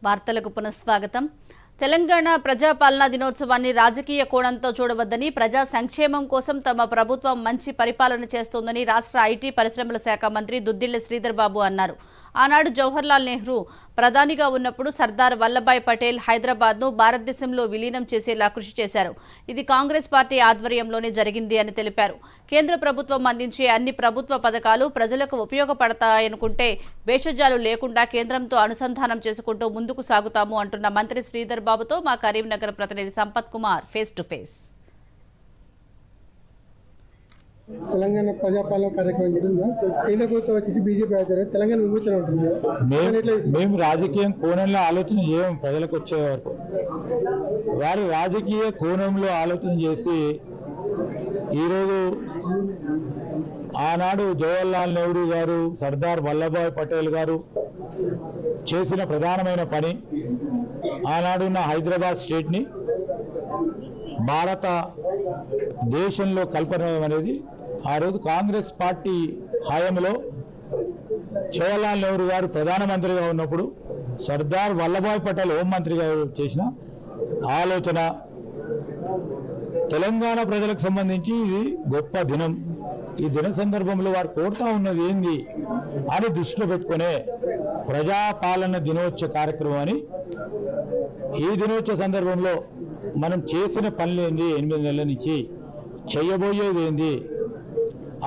వార్తలకు పునఃస్వాగతం. తెలంగాణ ప్రజాపాలనా దినోత్సవాన్ని రాజకీయ కోణంతో చూడవద్దని, ప్రజా సంక్షేమం కోసం తమ ప్రభుత్వం మంచి పరిపాలన చేస్తోందని రాష్ట్ర ఐటీ పరిశ్రమల శాఖ మంత్రి దుద్దిళ్ల శ్రీధర్ బాబు అన్నారు. ఆనాడు జవహర్లాల్ నెహ్రూ ప్రధానిగా ఉన్నప్పుడు సర్దార్ వల్లభాయ్ పటేల్ హైదరాబాద్ను భారతదేశంలో విలీనం చేసేలా కృషి చేశారు. ఇది కాంగ్రెస్ పార్టీ ఆధ్వర్యంలోనే జరిగింది అని తెలిపారు. కేంద్ర ప్రభుత్వం అందించే అన్ని ప్రభుత్వ పథకాలు ప్రజలకు ఉపయోగపడతాయనుకుంటే భేషజాలు లేకుండా కేంద్రంతో అనుసంధానం చేసుకుంటూ ముందుకు సాగుతాము అంటున్న మంత్రి శ్రీధర్ బాబుతో మా కరీంనగర్ ప్రతినిధి Sampath Kumar face to face. Telangana ప్రజాపాలన కార్యక్రమం చేస్తుందా? కేంద్ర ప్రభుత్వం వచ్చేసి బీజేపీ ఆధ్వర్యంలో తెలంగాణ విమోచన ఉంటుంది. మేము రాజకీయం కోణంలో ఆలోచన చేయం. ప్రజలకు వచ్చే వరకు వారు రాజకీయ కోణంలో ఆలోచన చేసి ఈరోజు ఆనాడు జవహర్లాల్ నెహ్రూ గారు, సర్దార్ వల్లభాయ్ పటేల్ గారు చేసిన ప్రధానమైన పని ఆనాడున్న హైదరాబాద్ స్టేట్ని భారత దేశంలో కల్పన అనేది ఆ రోజు కాంగ్రెస్ పార్టీ హయాంలో జవహర్లాల్ నెహ్రూ గారు ప్రధానమంత్రిగా ఉన్నప్పుడు సర్దార్ వల్లభాయ్ పటేల్ హోంమంత్రిగా చేసిన ఆలోచన. తెలంగాణ ప్రజలకు సంబంధించి ఇది గొప్ప దినం. ఈ దిన సందర్భంలో వారు కోరుతా ఉన్నది ఏంది అని దృష్టిలో పెట్టుకునే ప్రజాపాలన దినోత్సవ కార్యక్రమం అని. ఈ దినోత్సవ సందర్భంలో మనం చేసిన పనులేంది, 8 నెలల నుంచి చేయబోయేది ఏంది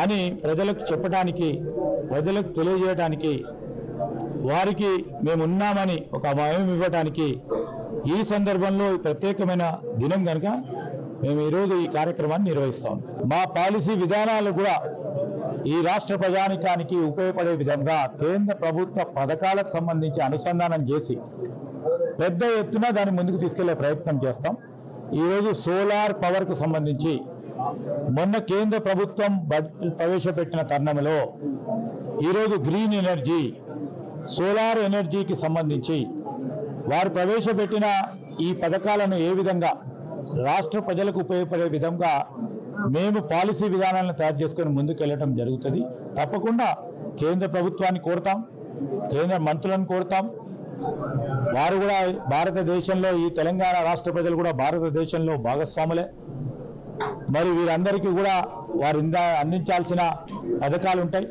అని ప్రజలకు చెప్పడానికి, ప్రజలకు తెలియజేయడానికి, వారికి మేమున్నామని ఒక భయం ఇవ్వడానికి ఈ సందర్భంలో ప్రత్యేకమైన దినం కనుక మేము ఈరోజు ఈ కార్యక్రమాన్ని నిర్వహిస్తాం. మా పాలసీ విధానాలు కూడా ఈ రాష్ట్ర ప్రజానికానికి ఉపయోగపడే విధంగా కేంద్ర ప్రభుత్వ పథకాలకు సంబంధించి అనుసంధానం చేసి పెద్ద ఎత్తున దాన్ని ముందుకు తీసుకెళ్లే ప్రయత్నం చేస్తాం. ఈరోజు సోలార్ పవర్కు సంబంధించి మొన్న కేంద్ర ప్రభుత్వం ప్రవేశపెట్టిన తరుణంలో ఈరోజు గ్రీన్ ఎనర్జీ, సోలార్ ఎనర్జీకి సంబంధించి వారు ప్రవేశపెట్టిన ఈ పథకాలను ఏ విధంగా రాష్ట్ర ప్రజలకు ఉపయోగపడే విధంగా మేము పాలసీ విధానాలను తయారు చేసుకొని ముందుకెళ్ళటం జరుగుతుంది. తప్పకుండా కేంద్ర ప్రభుత్వాన్ని కోరుతాం, కేంద్ర మంత్రులను కోరుతాం. వారు కూడా భారతదేశంలో, ఈ తెలంగాణ రాష్ట్ర ప్రజలు కూడా భారతదేశంలో భాగస్వాములే. మరి వీరందరికీ కూడా వారు అందించాల్సిన పథకాలు ఉంటాయి.